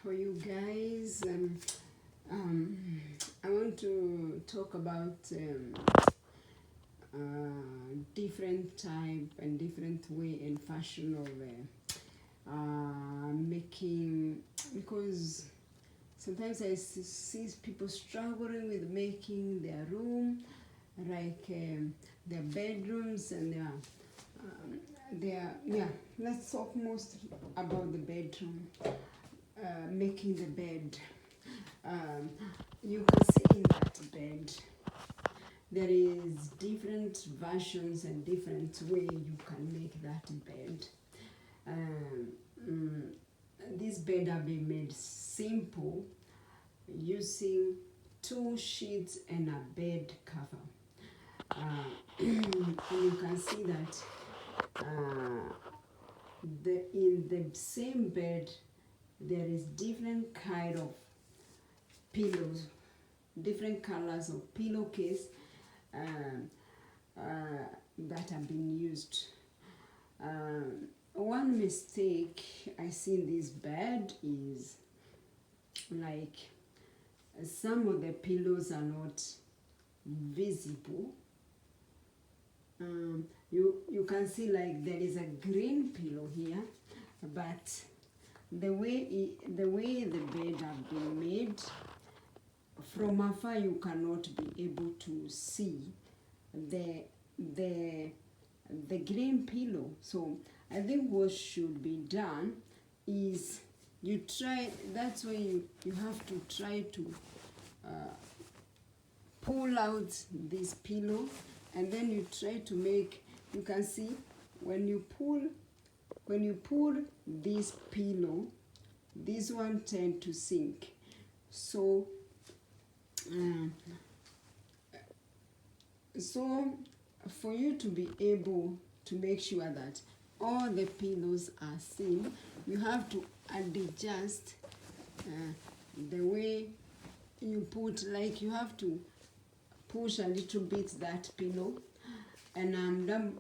for you guys. I want to talk about different type and different way and fashion of making, because sometimes I see people struggling with making their room, like their bedrooms and their let's talk most about the bedroom, making the bed. You can see in that bed there is different versions and different way you can make that bed. This bed have been made simple using 2 sheets and a bed cover. And you can see that in the same bed there is different kind of pillows, different colors of pillowcase that have been used. One mistake I see in this bed is like some of the pillows are not visible. You can see like there is a green pillow here, but the way the bed have been made, from afar you cannot be able to see the green pillow. So I think what should be done is you try, that's why you have to try to pull out this pillow, and then you try to make, you can see when you pull this pillow, this one tend to sink. So for you to be able to make sure that all the pillows are seen, you have to adjust the way you put, like you have to push a little bit that pillow, and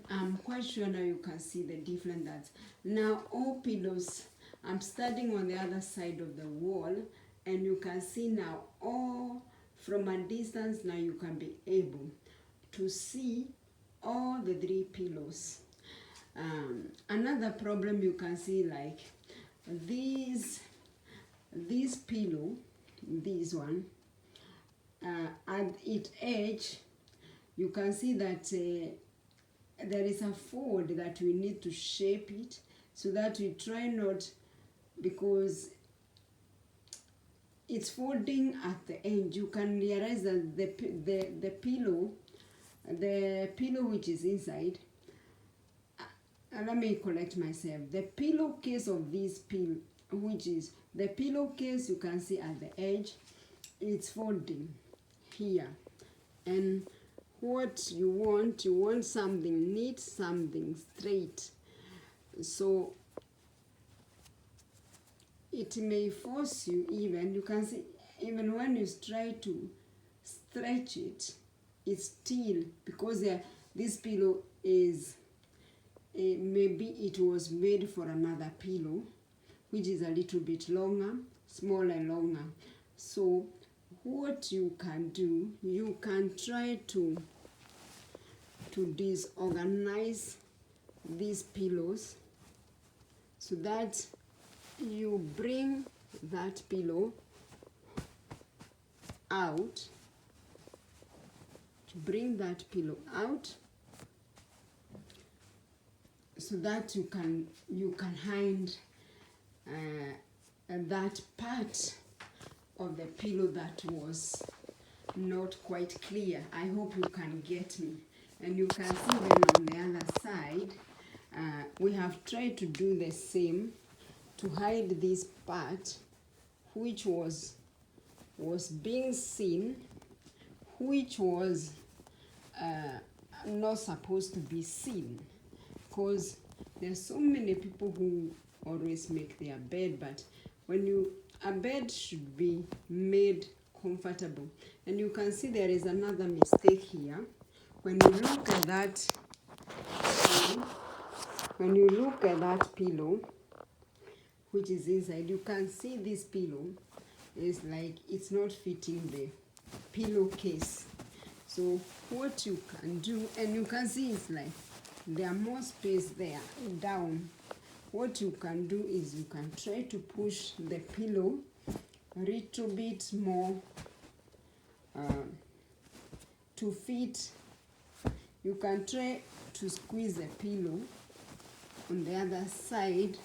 I'm quite sure now you can see the difference. That now all pillows, I'm standing on the other side of the wall, and you can see now all from a distance. Now you can be able to see all the 3 pillows. Another problem you can see, like this pillow, this one, at its edge, you can see that there is a fold that we need to shape it, so that we try not, because it's folding at the end. You can realize that the pillow which is inside, let me correct myself, the pillowcase of this pillow, which is the pillowcase, you can see at the edge, it's folding here. And what you want something neat, something straight. So it may force you, even you can see, even when you try to stretch it, it's still, because this pillow is maybe it was made for another pillow which is a little bit longer, smaller, longer. So what you can do, you can try to disorganize these pillows, so that you bring that pillow out, so that you can hide that part of the pillow that was not quite clear. I hope you can get me. And you can see even on the other side, we have tried to do the same to hide this part which was being seen, which was not supposed to be seen, because there's so many people who always make their bed, but a bed should be made comfortable. And you can see there is another mistake here. When you look at that pillow, which is inside. You can see this pillow is like it's not fitting the pillowcase. So what you can do, and you can see it's like there are more space there down. What you can do is you can try to push the pillow a little bit more to fit. You can try to squeeze the pillow on the other side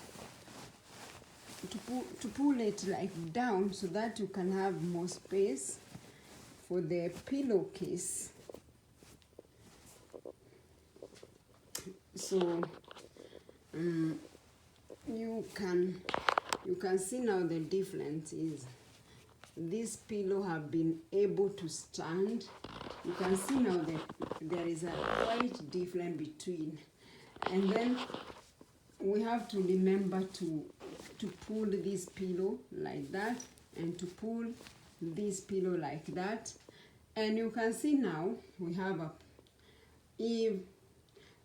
to pull it like down so that you can have more space for the pillowcase. So you can see now the difference is this pillow have been able to stand. You can see now that there is a quite difference between, and then we have to remember to pull this pillow like that and to pull this pillow like that. And you can see now we have if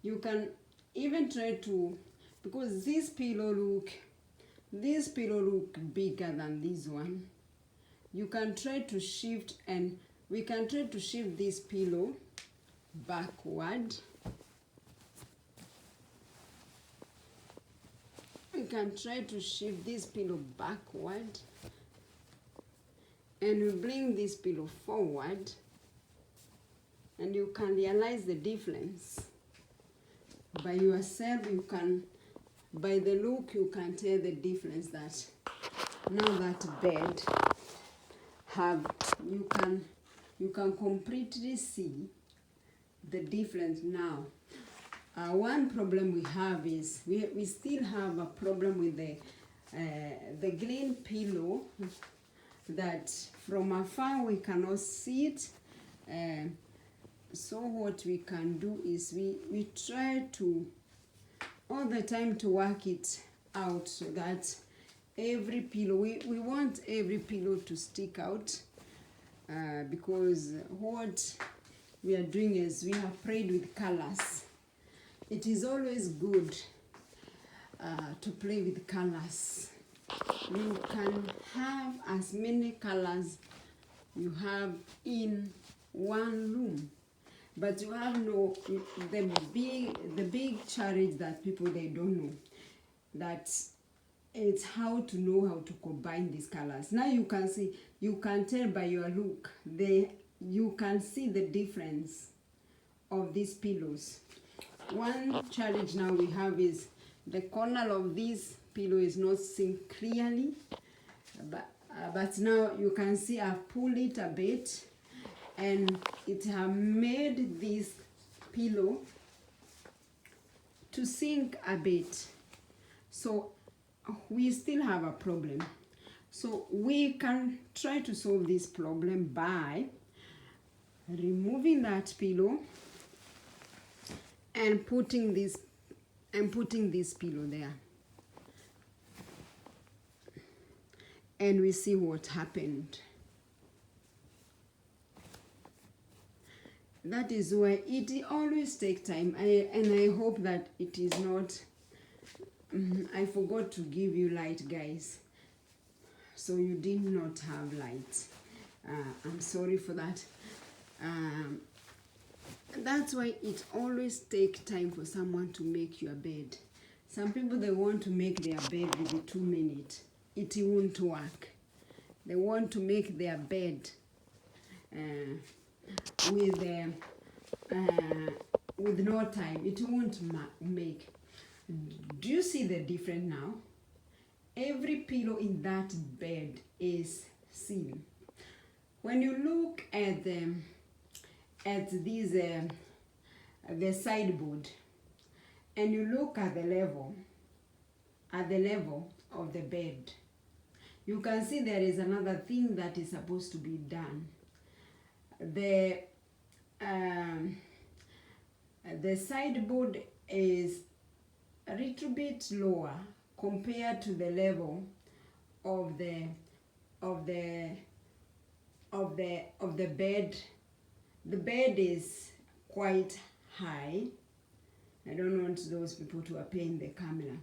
you can even try to, because this pillow look bigger than this one. You can try to shift, and we can try to shift this pillow backward. We can try to shift this pillow backward, and we bring this pillow forward, and you can realize the difference by yourself. You can, by the look, you can tell the difference that now that bed have, you can completely see the difference now. One problem we have is we still have a problem with the green pillow, that from afar we cannot see it. So what we can do is we try to all the time to work it out so that every pillow, we want every pillow to stick out, because what we are doing is we have played with colors. It is always good to play with colors. You can have as many colors you have in one room, but you have the big challenge that people, they don't know that it's how to know how to combine these colors. Now you can see, you can tell by your look, you can see the difference of these pillows. One challenge now we have is the corner of this pillow is not seen clearly, but now you can see I've pulled it a bit, and it has made this pillow to sink a bit. So we still have a problem. So we can try to solve this problem by removing that pillow and putting this pillow there, and we see what happened. That is why it always takes time, and I hope that it is not. I forgot to give you light, guys, so you did not have light. I'm sorry for that. That's why it always takes time for someone to make your bed. Some people, they want to make their bed within 2 minutes. It won't work. They want to make their bed with no time. It won't make. Do you see the difference now? Every pillow in that bed is seen. When you look at these the sideboard, and you look at the level of the bed, you can see there is another thing that is supposed to be done. The sideboard is a little bit lower compared to the level of the bed. The bed is quite high. I don't want those people to appear in the camera.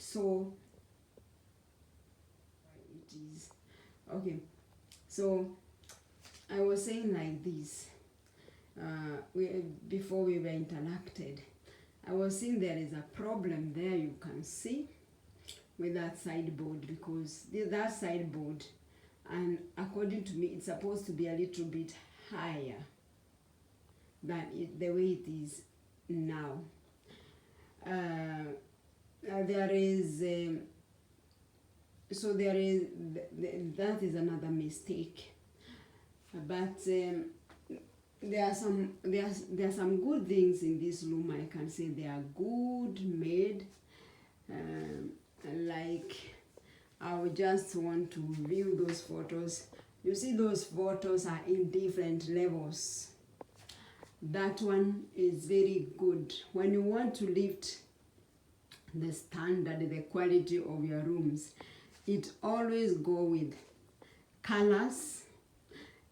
So it is okay. So I was saying like this, before we were interacted, I was saying there is a problem there, you can see, with that sideboard, because that sideboard, and according to me, it's supposed to be a little bit higher than the way it is now. There is so there is that is another mistake, but there are some good things in this room. I can say they are good made. Like, I would just want to view those photos. You see, those photos are in different levels. That one is very good. When you want to lift the standard, the quality of your rooms, it always go with colors.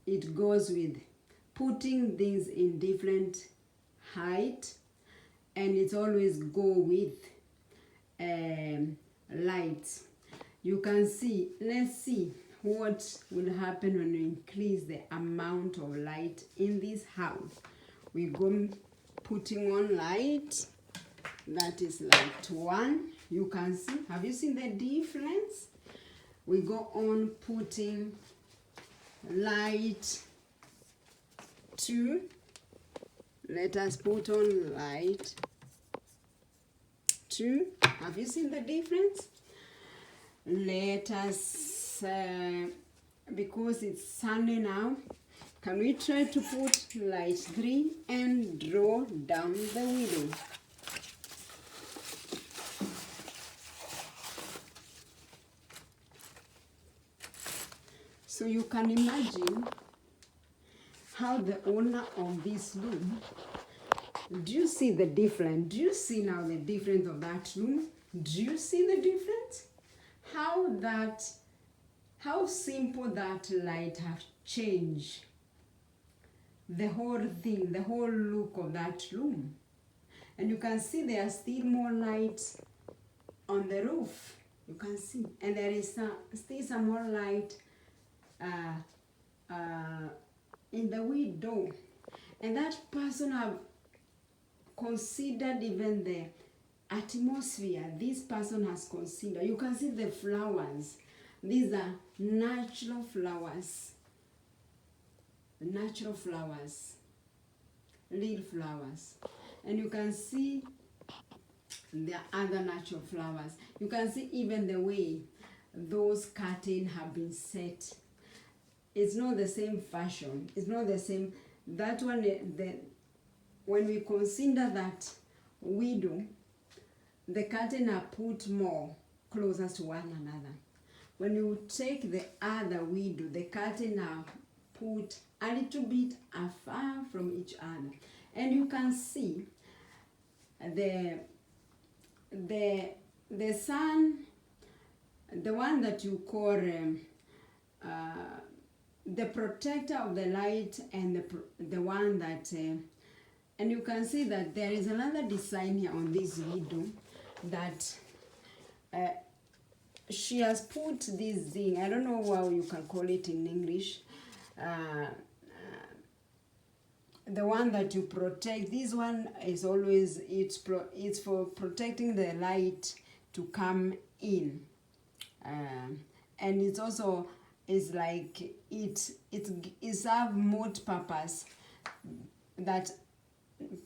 It goes with putting things in different height, and it always go with light. You can see, let's see what will happen when you increase the amount of light in this house. We go putting on light. That is light 1. You can see, have you seen the difference? We go on putting light 2. Let us put on light 2. Have you seen the difference? Let us, because it's sunny now, can we try to put light 3 and draw down the window? So you can imagine how the owner of this room, do you see the difference? Do you see now the difference of that room? Do you see the difference? How simple that light have changed the whole thing, the whole look of that room. And you can see there are still more light on the roof. You can see, and there is still some more light in the window. And that person have considered even the atmosphere. This person has considered. You can see the flowers. These are natural flowers. Natural flowers. Little flowers. And you can see the other natural flowers. You can see even the way those curtains have been set. It's not the same fashion. It's not the same. That one, when we consider that window, the curtain are put more closer to one another. When you take the other window, the curtain are put a little bit afar from each other. And you can see the sun, the one that you call the protector of the light, and the one that and you can see that there is another design here on this window that she has put this thing. I don't know how you can call it in English. The one that you protect, this one is always, it's for protecting the light to come in, and it's also is like it serve multi-purpose, that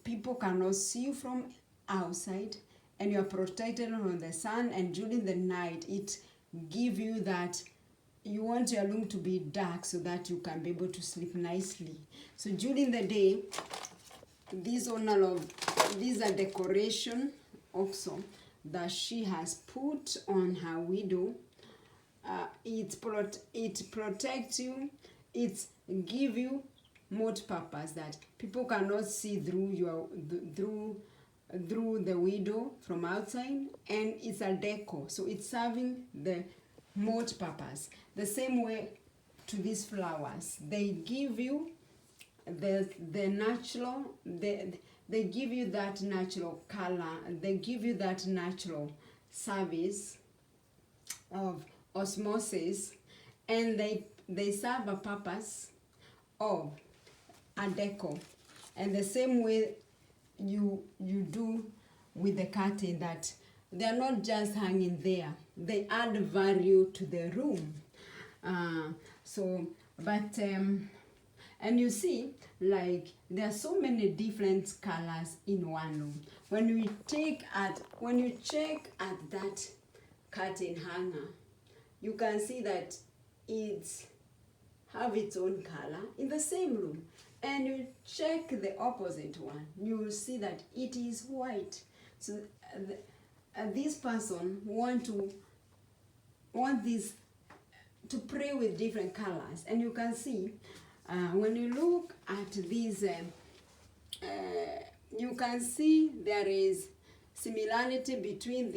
people cannot see you from outside, and you are protected from the sun. And during the night, it give you that you want your room to be dark so that you can be able to sleep nicely. So during the day, these are decoration also that she has put on her window. It protects you. It give you multi-purpose, that people cannot see through the window from outside, and it's a decor, so it's serving the multi-purpose. The same way to these flowers, they give you the natural, they give you that natural color, they give you that natural service of osmosis, and they serve a purpose of a decor. And the same way you do with the curtain, that they are not just hanging there, they add value to the room. And you see, like, there are so many different colors in one room. When you check at that curtain hanger, you can see that it's have its own color in the same room. And you check the opposite one, you will see that it is white. So this person want this to play with different colors. And you can see when you look at these, you can see there is similarity between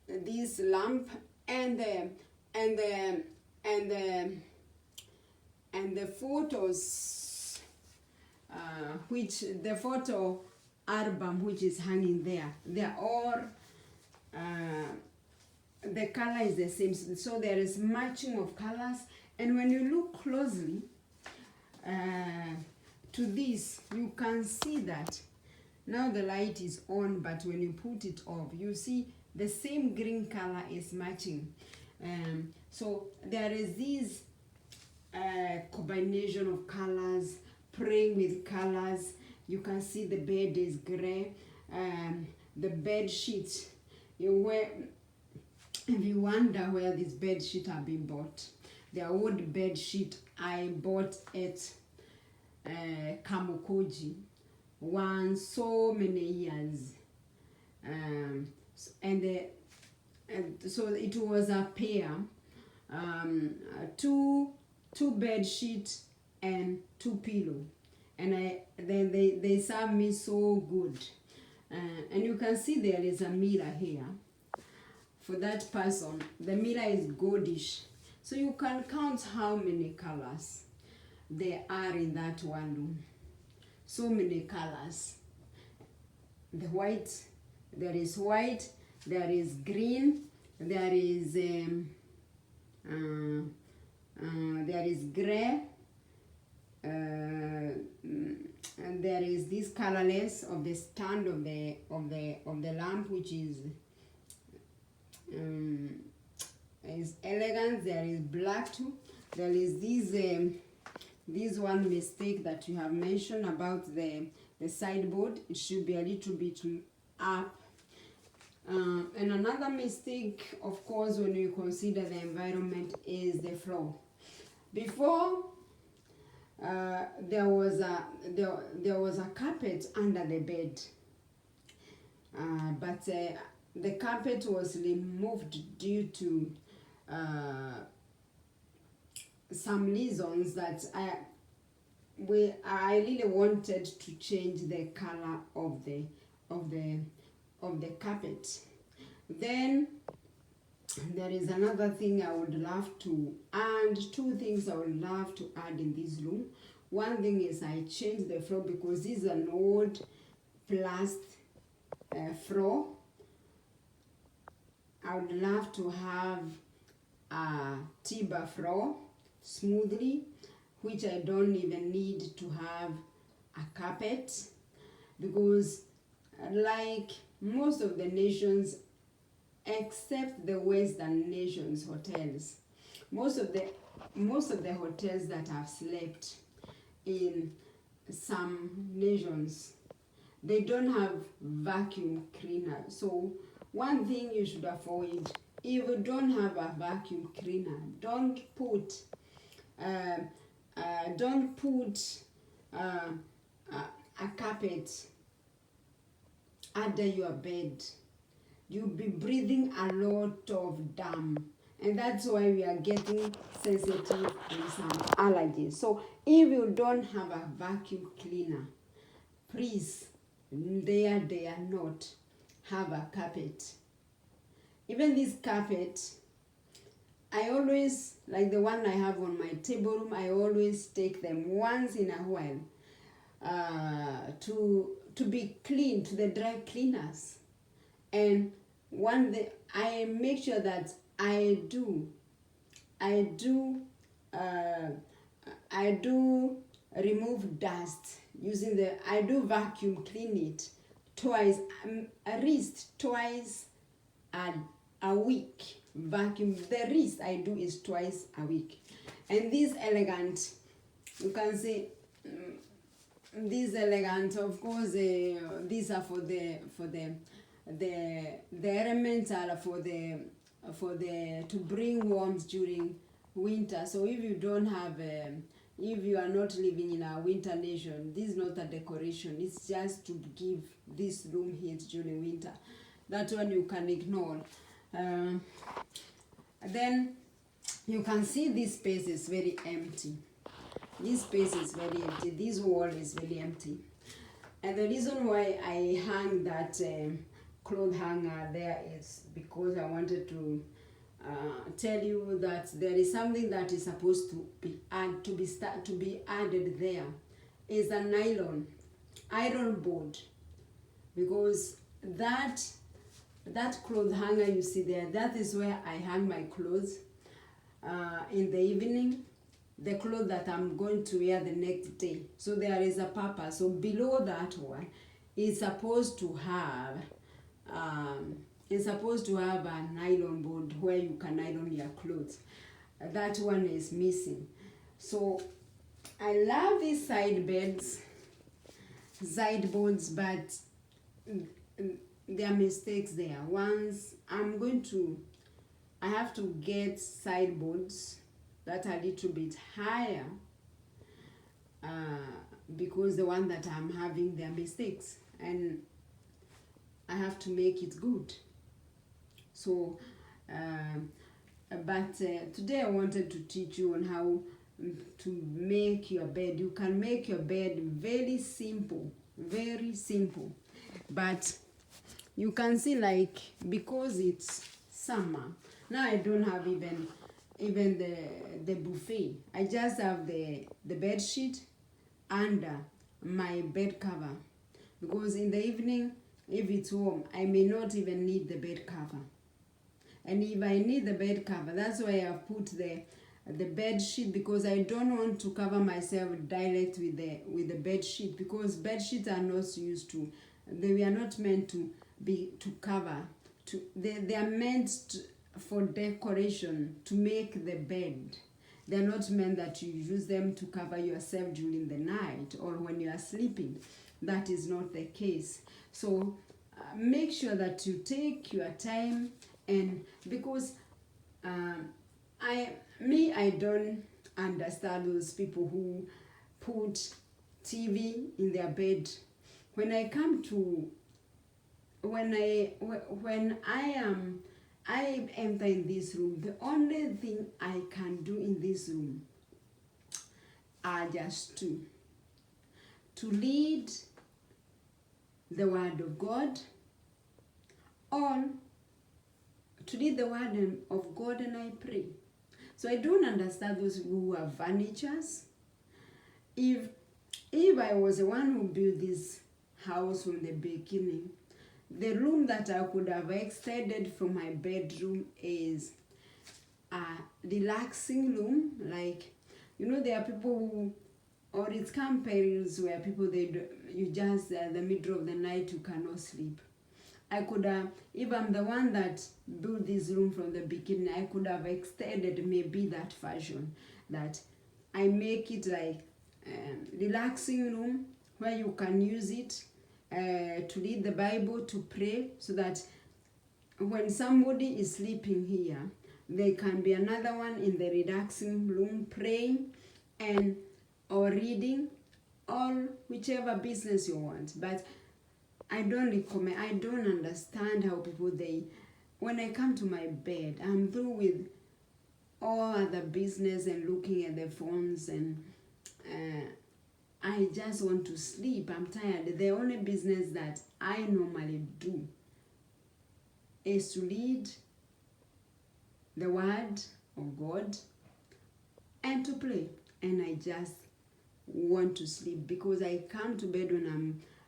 this lamp and the photos, which the photo album which is hanging there, they are all the color is the same, so there is matching of colors. And when you look closely to this, you can see that now the light is on, but when you put it off, you see the same green color is matching. So there is this combination of colors, playing with colors. You can see the bed is gray. The bed sheets, if you wonder where this bed sheet have been bought, the old bed sheet I bought at Kamukoji so many years, so it was a pair, two bed sheets and 2 pillow, and they serve me so good. And you can see there is a mirror here for that person. The mirror is goldish, so you can count how many colors there are in that one room. So many colors. The white, there is white, there is green, there is gray, and there is this colorless of the stand of the lamp, which is elegant. There is black too. There is this one mistake that you have mentioned about the sideboard. It should be a little bit up. And another mistake, of course, when you consider the environment, is the floor. Before, there was a carpet under the bed, but the carpet was removed due to some reasons that I really wanted to change the color of the carpet. Then there is another thing I would love to add, 2 things I would love to add in this room. One thing is I changed the floor because this is an old plastic floor. I would love to have a timber floor smoothly, which I don't even need to have a carpet, because like most of the nations, except the Western nations hotels, most of the hotels that I've slept in some nations, they don't have vacuum cleaner. So one thing you should avoid, if you don't have a vacuum cleaner, don't put a carpet under your bed. You'll be breathing a lot of damp, and that's why we are getting sensitive to some allergies. So if you don't have a vacuum cleaner, please, dare not have a carpet. Even this carpet, I always, like the one I have on my table room, I always take them once in a while to be cleaned, to the dry cleaners. And one day I make sure that I do remove dust using I do vacuum clean it twice, at least twice a week. Vacuum, the least I do is twice a week. And these elegant, you can see, these elegant, of course, these are for the elements are for the to bring warmth during winter. So if you don't have if you are not living in a winter nation, this is not a decoration, it's just to give this room heat during winter. That one you can ignore. Then you can see this space is very empty. This space is very empty. This wall is very empty. And the reason why I hang that cloth hanger there is because I wanted to tell you that there is something that is supposed to be added there. Is a nylon iron board, because that cloth hanger you see there, that is where I hang my clothes in the evening, the clothes that I'm going to wear the next day. So there is a purpose. So below that one is supposed to have a nylon board where you can iron your clothes. That one is missing. So I love these sideboards, but there are mistakes there. Once I have to get sideboards that are a little bit higher, because the one that I'm having, there are mistakes, and I have to make it good. So but today I wanted to teach you on how to make your bed. You can make your bed very simple, but you can see, like, because it's summer now, I don't have even the buffet. I just have the bed sheet under my bed cover, because in the evening, if it's warm, I may not even need the bed cover. And if I need the bed cover, that's why I've put the bed sheet, because I don't want to cover myself direct with the bed sheet, because bed sheets are not used to, they were not meant to cover. They are meant for decoration, to make the bed. They're not meant that you use them to cover yourself during the night or when you are sleeping. That is not the case. So make sure that you take your time, and because I don't understand those people who put TV in their bed. When I enter in this room, the only thing I can do in this room are just two: to read the Word of God, or to read the Word of God and I pray. So I don't understand those who have furnitures. If I was the one who built this house from the beginning, the room that I could have extended from my bedroom is a relaxing room. Like, there are people who, or it's come periods where people, you just, in the middle of the night, you cannot sleep. I could have, if I'm the one that built this room from the beginning, I could have extended maybe that version, that I make it like a relaxing room where you can use it to read the Bible, to pray, so that when somebody is sleeping here, there can be another one in the relaxing room praying or reading, or whichever business you want. But I don't understand how people, when I come to my bed, I'm through with all other business and looking at the phones, and I just want to sleep. I'm tired. The only business that I normally do is to read the Word of God and to pray. And I just want to sleep, because I come to bed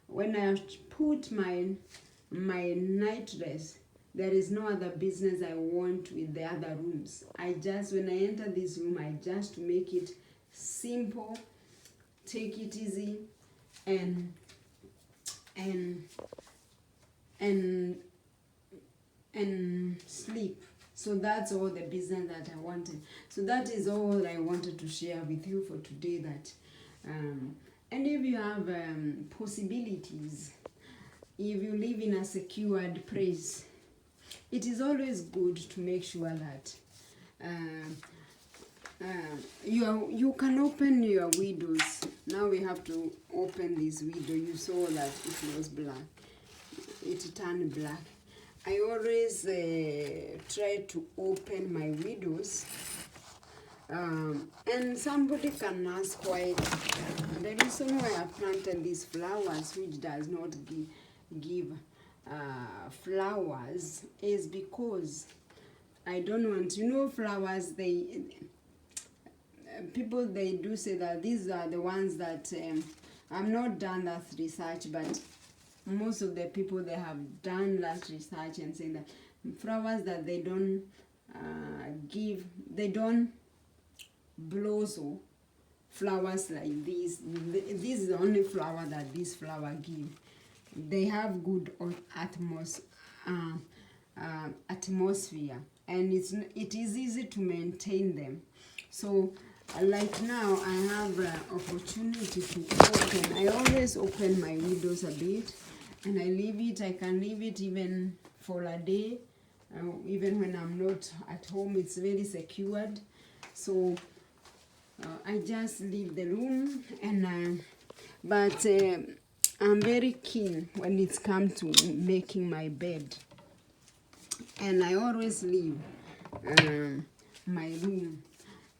when I put my my night dress. There is no other business I want with the other rooms. I just, when I enter this room, I just make it simple, take it easy, and sleep. So that's all the business that I wanted. So that is all I wanted to share with you for today. That and if you have possibilities, if you live in a secured place, it is always good to make sure that you can open your windows. Now we have to open this window. You saw that it was black. It turned black. I always try to open my windows. And somebody can ask why. The reason why I planted these flowers, which does not give flowers, is because I don't want, flowers, people, they do say that these are the ones that I've not done that research, but most of the people, they have done that research and saying that flowers that they don't they don't blossom flowers like this. This is the only flower that this flower give. They have good atmosphere, and it is easy to maintain them. So like now I have opportunity to open. I always open my windows a bit, and I leave it. I can leave it even for a day, even when I'm not at home. It's very secured. So I just leave the room, and but I'm very keen when it's come to making my bed, and I always leave my room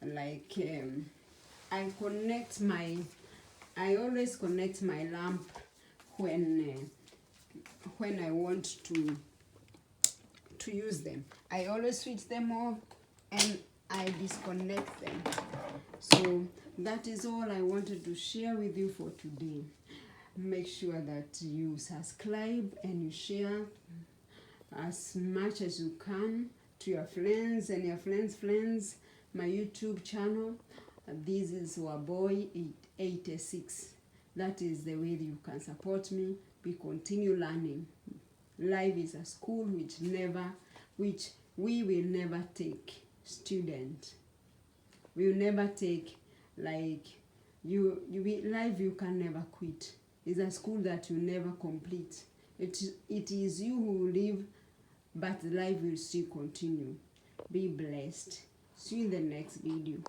like I always connect my lamp when I want to use them. I always switch them off and I disconnect them. So that is all I wanted to share with you for today. Make sure that you subscribe and you share as much as you can to your friends and your friends, my YouTube channel. This is our boy 86. That is the way you can support me. We continue learning. Life is a school which we will never take student. We will never take, like, life you can never quit. It's a school that you never complete. It is you who will live, but life will still continue. Be blessed. See you in the next video.